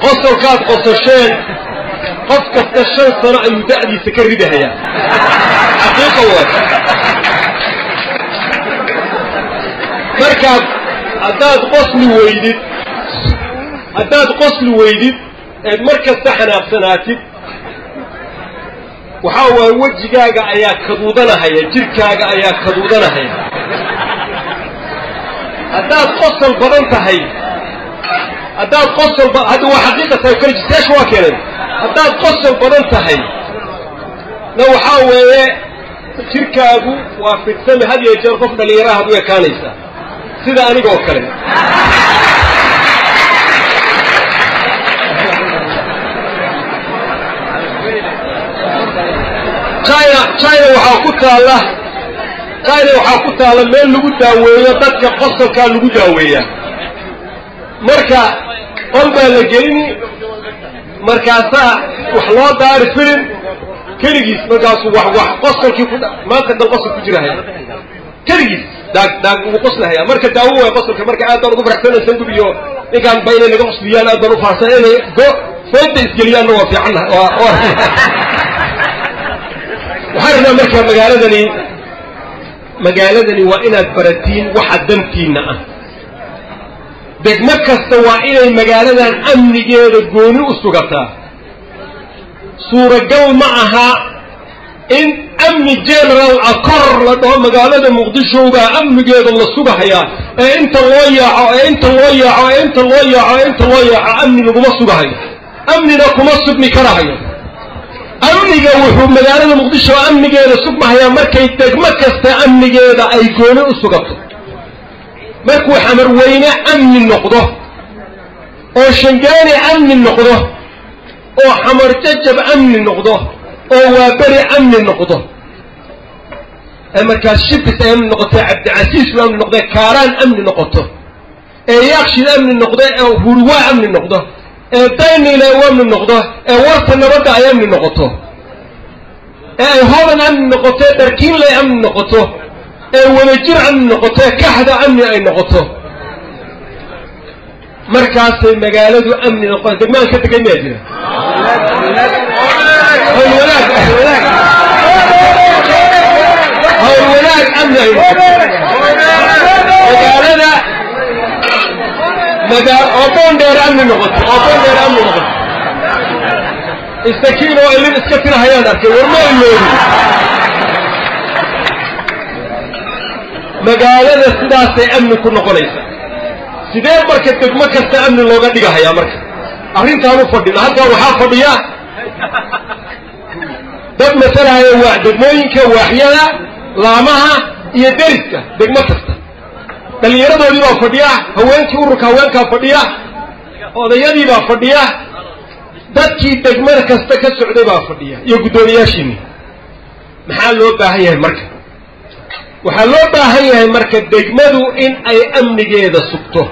قصر كاد قصرشين قفك التشان صنع يدعي سكر بها حقيقة واحد مركب هداد قصل ويدد مركز تحنا بسناتي وحاول وجهك أياك خدودنا هيا جركك أياك خدودنا هيا هداد قصل بدنت هيا هداد قصل هذا هو حقيقة يكرج ساش واكلا هداد قصل بدنت هيا لو حاول جركك وفي السماء هذه يجرفنا اللي يراها دوية كانيسة سيدا أنا قول كلام China waxaa ku taala meel lagu daaweeyo dadka qosolka lagu daaweeya marka qol baa la gelini markaasa wax loo daari filim kaligiis markaas wax qosolkii ku maanta dal qosol ku jirahay kaligiis daag ugu qoslahay marka daawo way qosolka marka aad ugu faraxsanaysan gubiyo inkaan baynay laga qosliyaan aad u faarsanay go fooda isgeliyaan waa fiican وحرنا مركب مقالدني وإنا براتين وحدمتين دق مكة استوائنا المقالدان أمني جيد القوني أستغطا صورة جو معها إن أمني جنرال أقر لدوها مقالدة مقدشو با أمني جيد الله الصباحية انت الويع أمني لكم الصباحية أمني لكم الصبني كراهية أمنيجا وحب مجالنا مقدشة وأمنيجا لسقمها هي مركي تجمكست أمنيجا دا أيقوني أسقطه مركو حمر وينه أمن النقطة أو شنجاني أمن النقطة أو حمر تجب أمن النقطة أو وابري أمن النقطة أما كاشبت أمن النقطة عبد العزيز أمن النقطة كاران أمن النقطة يخشي أمن النقطة أو هرواء أمن النقطة دايمي لا أمن النقطة ورث النبضة أمن النقطة هذا أمن النقطة تركين لا أمن النقطة ونجر أمن النقطة كحد أمن أي نقطة مركز المجالات أمن النقطة ما كنت كم يجري الولاد أمن أي نقطة مجال أوبون دير أمن النقطة استكينوا اللي نسكتنا هيانك ورما اللوري مقالنا سداسي أمن كنا قليسا سيدين مركز مكس أمن اللوغة ديقا هيا مركز أهرين تانو فردين هذا وحا فرديا دب مثلا هي واحد موينك وحيانا لامها يدرسك دق مكستا دليردودي baa fadhiya haweenkii ururka haweenka fadhiya odayadii baa fadhiya dadkii degmada kasta ka socday baa fadhiya iyo gudoomiyaashiini maxaa loo baahan yahay marka waxaa loo baahan yahay marka degmadu in ay amnigeeda sugto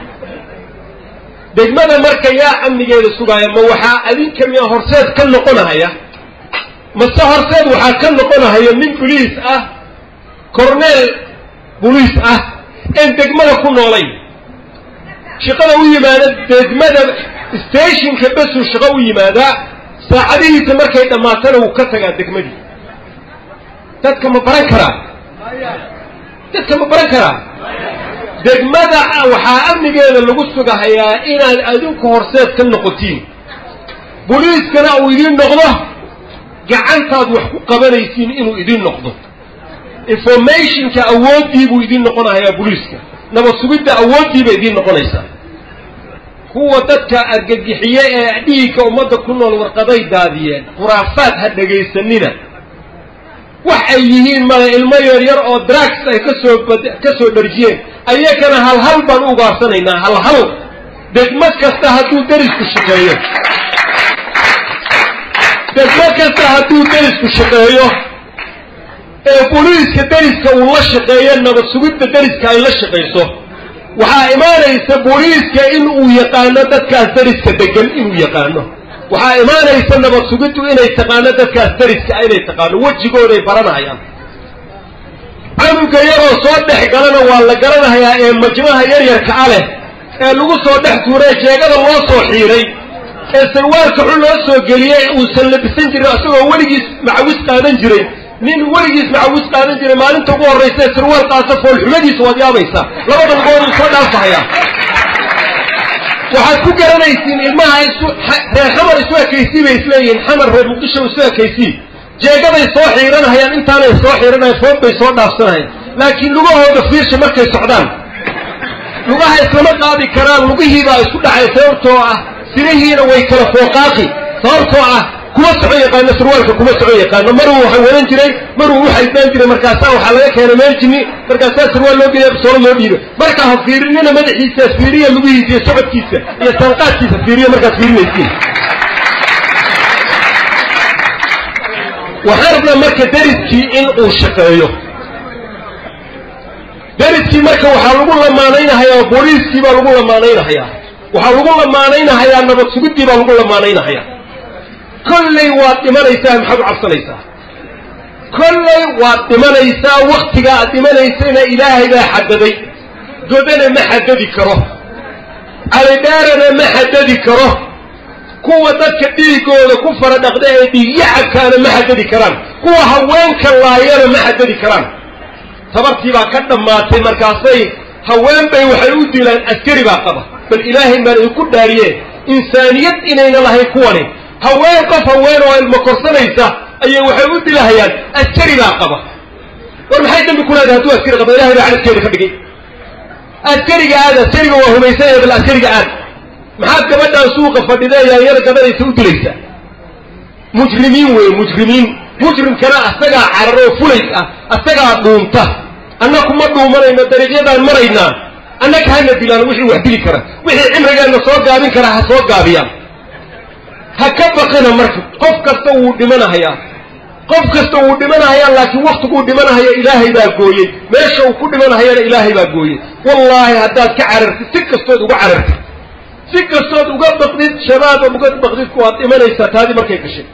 degmada marka yaa amnigeeda sugaya ma waxaa adinka miya horseed ka noqonaya mase horseed waxaa ka noqonaya nin boliis ah korneel boliis ah إن دجمة كنا عليه شقاوي ماذا دجمة ستيشن كبسوا شقاوي ماذا ساعديه تمرك إذا ما تلو كتجا دجمة دي تتكلم بركرة دجمة وحامي جاي اللي قصته هي إن أدوك هرسات كنا قتين بوليس كانوا يدين نقضه جعلت هذا حقوق قبل يسين إنه يدين نقضه information كأول دي بيدين نقطة هي بوليسك نبغى سويت أول دي بيدين نقطة إيسا هو تذكر الجحية ديك ومدة كنا الورقضي دادية خرافات هذا جاي سنينا وحيين ما المير يرأى دراكس كسر برجين أيه كان هالهل بنو قارسنا هالهل دمشق استهدوا درس الشقية دمشق استهدوا درس الشقية بوليس كدرس كولا شقيا نبى سويت درس كايلا شقيسه وها إيمانه يسبوليس كإنه يقانا دتك درس كدجل إنه يقانا وها إيمانه يسنبى سويت إنه يتقانا دتك درس كأنه يتقانا وجهه برنا يا canuga yaroo soo dhex galana waa la garanayaa ee majmaha yaryarka aleh ee lagu soo dhex tuuray jeegada loo soo xiiray ee sarwaalka xun loo soo geliyey uusan labisan jirin asagoo weligiis macawis qaadan jiray nin weligiis macawis qaadan jiray maalinta ugu horraysa ee sarwaal qaasa foolxumadiisa waad yaabaysaa labada lugood uu soo dhaafahayaa waxaad ku garanaysiin ilmaha reer xamar isu ekaysii bay isleeyihiin xamar reer muqdisho isu ekaysii jeegaday soo xiiranahayaan intaanay soo xiiranayan food bay soo dhaafsanahayaan laakiin lugahooda fiirsha markay socdaan lugaha islama qaadi karaan lugihiibaa isku dhacay sababtoo ah sirihiina way kala fooqaaqi sababtoo ah kuma socon yaqaano sarwaalka kuma socon yaqaano maruu waxa wadan jiray maruu u xaydaan jiray markaasaa waxaa laga keenay meel jinni markaasaa sarwaal loo geeya solo loo dhiibo marka ha fiirinina madaxiisa fiiriya lugihiisa iyo socodkiisa iyo sanqaadkiisa fiiriya markaad fiirinaysiin waxaan rabnaa marka dariskii in uu shaqeeyo dariskii marka waxaa lagu lamaanaynahayaa booliiskii baa lagu lamaanaynahayaa waxaa lagu lamaanaynahayaa nabad sugidii baa lagu lamaanaynahayaa kolley waad dhimanaysaa maxaad u cabsanaysaa kolley waad dhimanaysaa waktiga aad dhimanaysana ilaahay baa xadaday godana ma xadadi karo calidhaarana ma xadadi karo kuwa dadka dhiigooda ku fara dhaqda ee dhiigyacabkaana ma xadadi karaan kuwa haweenka laayana ma xadadi karaan tabartii baa ka dhammaatay markaasay haween bay waxay u dilaan askari baa qaba bal ilaahay baan idinku dhaariye insaaniyad inayna lahayn kuwani haween qof haween oo ilmo korsanaysa ayay waxay u dilahayaan askari baa qaba war maxay dambi ku leedahay hadduu askari qaba ilahay baa cadadkeeda ka dhigay askariga aad askariga waa humaysanaya bal askariga aad maxaad gabadhaan suuqa fadhidee yaanyada gadanaysa u dilaysaa mujrimiin wey mujrimiin mujrimkana asagaa cararoo fulays ah asagaa dhuunta annaku ma dhuumanayno dariiqyadaan maraynaa annaka hana dilaan wixii wax dili kara wixii cimrigeena soo gaabin kara ha soo gaabiyaan ha ka baqina marka qof kasta wuu dhimanahayaa qof kasta wuu dhimanahayaa laakiin waktiguu dhimanahaya ilaahay baa gooyey meesha uu ku dhimanahayana ilaahay baa gooyey wallaahi haddaad ka carartid si kastood uga carartid si kastood uga baqdid shabaab uga baqdidku waad dhimanaysaa taadii markay gashay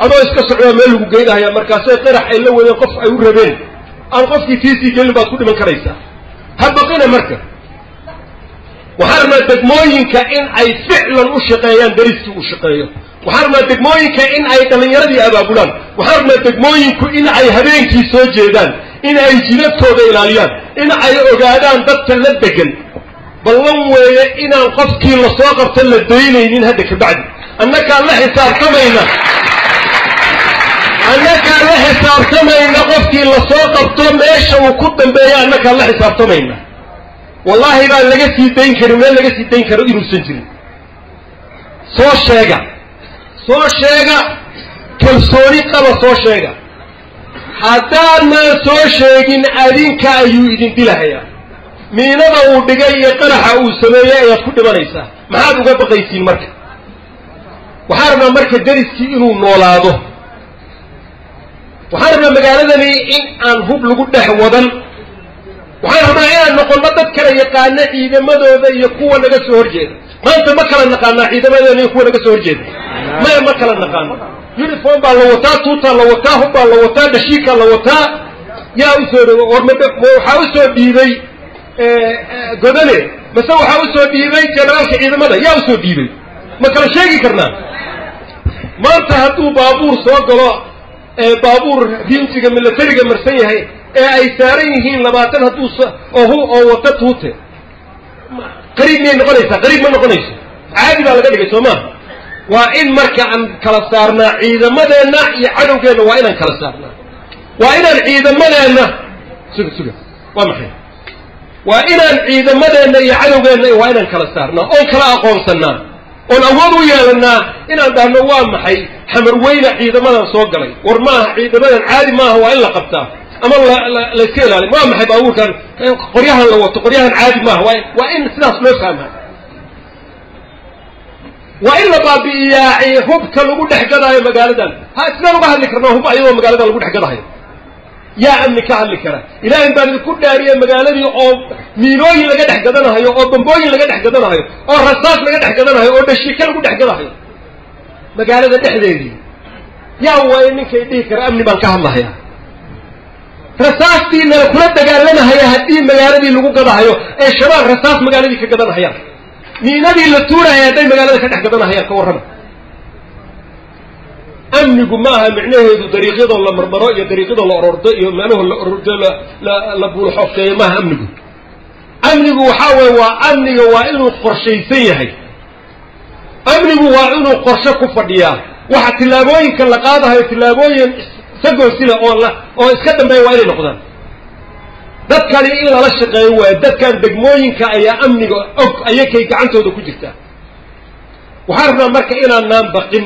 adoo iska socdaa meel lagu geynahayaa markaasay qarax ay la wadeen qof ay u rabeen aan qofkii tiisii gelin baad ku dhiman karaysaa ha baqina marka waxaan rabnaa degmooyinka in ay ficlan u shaqeeyaan dariskii uu shaqeeyo waxaan rabnaa degmooyinka in ay dhallinyaradii abaabulaan waxaan rabnaa degmooyinku in ay habeenkii soo jeedaan in ay jidadkooda ilaaliyaan in ay ogaadaan dadka la degan ballan weeye inaan qofkii lasoo qabta la daynaynin hadda kabacdi annakaan la xisaabtamayna qofkii lasoo qabto meesha uu ku dambeeya annakaan la xisaabtamayna wallaahi baan laga sii dayn karin meel laga sii dayn karo inuusan jirin soo sheega kalsooni qaba soo sheega haddaadnaan soo sheegin adinka ayuu idin dilahayaa miinada uu dhigay iyo qaraxa uu sameeyey ayaad ku dhimanaysaa maxaad uga baqaysiin marka waxaan rabnaa marka dariskii inuu noolaado waxaan rabnaa magaaladani in aan hub lagu dhex wadan waxaan rabnaa inaan noqonno dad kala yaqaana ciidamadooda iyo kuwa naga soo horjeeda maanta ma kala naqaanaa ciidamadeena iyo kuwa naga soo horjeeda maya ma kala naqaano uniform baa la wataa tuutaa la wataa hub baa la wataa dhashiikaa la wataa yaa usoo waxaa usoo dhiibay godane mase waxaa usoo dhiibay generaalka ciidamada yaa usoo dhiibay ma kala sheegi karnaa maanta hadduu baabuur soo galo baabuur diinsiga milatariga marsan yahay ee ay saaran yihiin 20 hadduu oo wata tuute qariib miyay noqonaysaa qariib ma noqonayso caadi baa laga dhigay soo maa waa in marka aan kala saarnaa ciidamadeenna iyo cadowgeenna waa inaan kala saarnaa waa inaan ciidamadeenna suga waa maxay waa inaan ciidamadeenna iyo cadowgeenna waa inaan kala saarnaa oon kala aqoonsannaa oon awood u yeelannaa inaan dhahno waa maxay xamar weyna ciidamadan soo galay war maaha ciidamadan caadi maaha waa in la qabtaa ama la iska ilaaliyo waa maxay baabuurkan qoryahan la wato qoryahan caadi maaha waa in sidaas loo fahmaa waa in la baabi'iyaa hubka lagu dhex gadaayo magaaladan sidaan uga hadli karnaa hub ayadoo magaalada lagu dhex gadahayo yaa amni ka hadli kara ilaahay baan idinku dhaariyey magaaladii oo miinooyin laga dhex gadanahayo oo bambooyin laga dhex gadanahayo oo rasaas laga dhex gadanahayo oo dhashiika lagu dhex gadahayo magaalada dhexdeedii yaa waaye ninkay dhihi kara amni baan ka hadlahayaa رصاصتي إن كل دجالنا هي هدي مجالدي اللي جوجا هيو الشباب رصاص مجالدي كجدنا هيا مين نبي اللطورة هي داي مجالدي كده كجدنا هيا كورنا أمن جماعة معناه طريقة ولا مرمرة طريقة ولا أرضية معناه ولا أرضية لا بقول حفظ ما أمن جو حاول وأمن جو إنه قرشيسية هي أمن جو إنه قرشة كفردية واحد تلابوين كلا قاضي هي تلابوين سجوا سلا والله أو إسكتم بي وين نقدر ده كان إلى لا شيء هو ده كان دجموين كأي أمن جو أو أي كي كعنته ده كجسته وحرنا مركا إلى النام بقين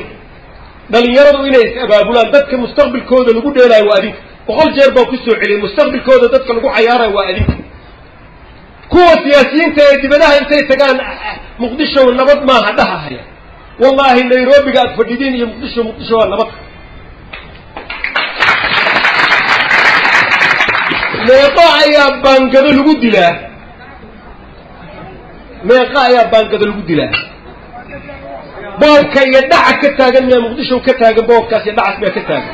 بل يردوا إلى أبابولان ده كمستقبل كود اللي قد لا يوادي وقل جربوا كسر عليه مستقبل كود ده كان لقوا عياره يوادي قوة سياسيين تأتي بدها أنت تجان مقدشة والنبض ما هدها هي والله نيروبي قاعد فردين يا مقدشة والنبض ميقا يا بانكر الوجود له ميقا يا بانكر الوجود له بوك يدعك كتاجن يا مقدشة وكتاجن بوك كاس يدعك ما كتاجن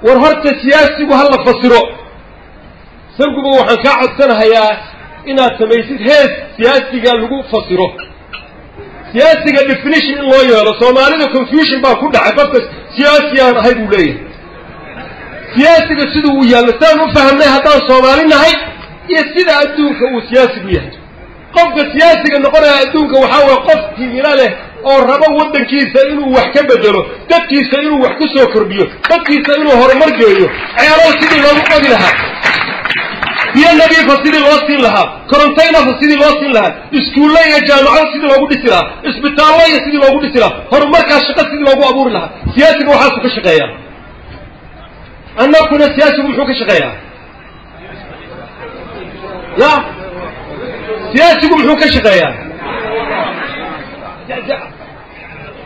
ورهرت سياسي وهلا فصيرو سرقوا وحن كعد سنة هيا إنها تميزت هيس سياسي قال لقوا فصيرو سياسي قال definition الله يلا سومالي ده confusion بقى كل عبارة سياسي هاي بوليه سياسي قال سيدو ويا لسانو فهمنا هذا سومالي نهاي يسيد أدونك هو سياسي بيه قف سياسي قال نقرأ أدونك وحاول قف في ملاله أو ربا ودن كيسا إنه وحكا بدلو دad كيسا إنه وحكو سوكر بيو dad كيسا إنه هرمر جيو عيارو سيدي الله مقضي لها هي النبي فصيدي الوصين لها كورنتين فصيدي الوصين لها اسكولي جامعة سيدي الله قد سلا اسبتالي سيدي الله قد سلا هرمر كاشقة سيدي الله أبور لها سياسي وحاسو كشغيا أنا كنا سياسي ومحو كشغيا لا سياسي ومحو كشغيا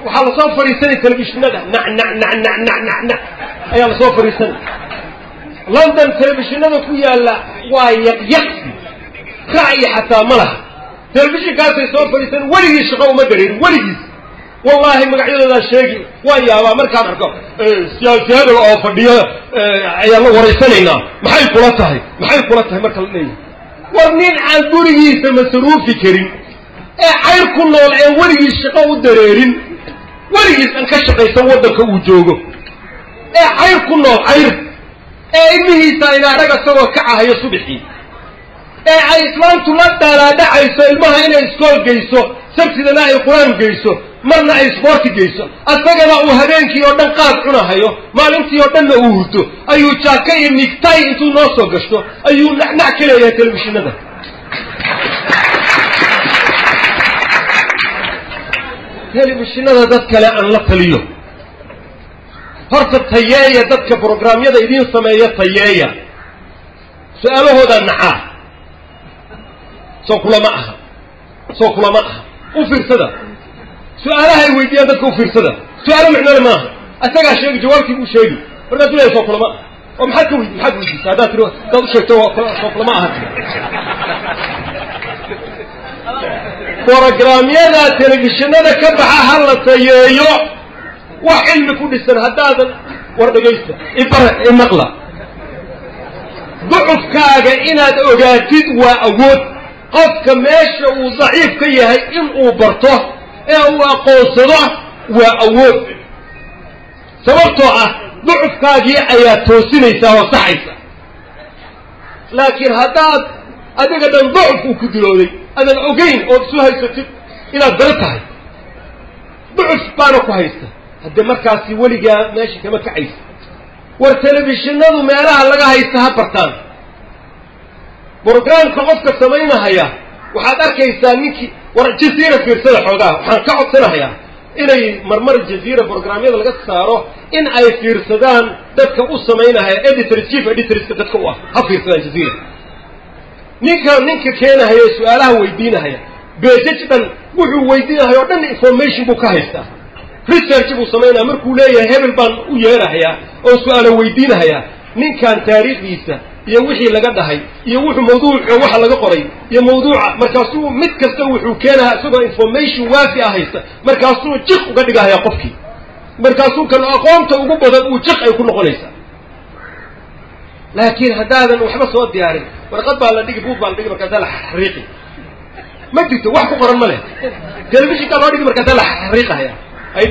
وحال صوفر يسني تلفزيون ده نع أيام صوفر يسني لندن تلفزيون ده كويا لا ويق خاي حتى مله تلفزيون قاعد يصوفر يسني ولي يشغل ما درين ولي والله ما قاعد هذا الشيء ويا ما كان حقه سياسي هذا أو فديه أيام ورثنا ما حي قلتها ما كان ليه ورنين عن دوري سمسروف كريم عير كنا ولي الشقاء والدريرين ولي أنكشف يسوى ذلك وجوده عير كنا عير إنه ساينا رجع سوى كعه يصبحي إسلام تلاد لا داعي سلمها إلى إسكول جيسو سبت لنا القرآن جيسو مرنا إسبورت جيسو أتجمع وهذين كي يردن قاعد هنا هيو ما لنتي يردن وهرتو أيو شاكي نكتاي إنتو ناصو قشتو أيو نحكي يا تلفزيون هذا تلفزيون هذا دتك لا أن لا تليو هرت الطياية دتك برنامج هذا يدين سماية طياية سأله هذا النعاء سوكلا معها وفير صدا سؤالها يويدي هذا كوفير صدا سؤاله معناه ما أتجا شيء جوابك مو شيء برنا تقول يا سوكلا معها ومحد ويدي هذا تروح تقول شيء سوكلا معها برنامجنا تلفزيوننا كبحها هلا تيجيو وحلم كل سنة هذا ورد جيسة إبرة النقلة ضعف كاجا إن أوجاتيد وأود قف ماشي وضعيف كيه إن أوبرته أو قوصره وأود سببته ضعف كاجي أياتوسين يساوي صحيح لكن هذا قد ضعف وكدلولي أنا الأوجين أو سوها يستطيع إلى درتها ضعف بانو كويسة هذا مركزي ولقى ماشي كما كعيس والتلفزيون هذا ما لها لقاها يستهبرتان برنامج كقفك سمينا هيا وحضر كيسانيك ورجزيرة في رسالة حوضها وحنقعد سنة هيا إلى مرمر الجزيرة برنامج اللي قد صاروا إن أي في رسالان دتك أو سمينا هيا إديتر تشيف إديتر دتك هو هفي رسالة الجزيرة نيكا كينا هيا سؤالها ويدينا هيا بيجتن وحو ويدينا هيا ودن إنفورميشن بوكاهيستا ريسيرش بو سمينا مركو ليا هبل بان ويرا هيا أو سؤاله ويدينا هيا نين كان تاريخ إيسا يوحي لقد هاي يوحي موضوع وحا لقى قري يا موضوع مركاسو متكسو وحو كانها سوى انفورميشن وافئة هيسا مركاسو جيخ وقد لقاها يا قفكي markaasuu kan aqoonta ugu badan uu jiq ay ku noqonaysaa laakiin haddaadan waxba soo diyaarin warqad baa la dhigi buug baa la dhigi markaasaa la xariiqi ma jirto wax ku qoran ma leh telefishinkaa loo dhigi markaasaa la xariiqahaya ay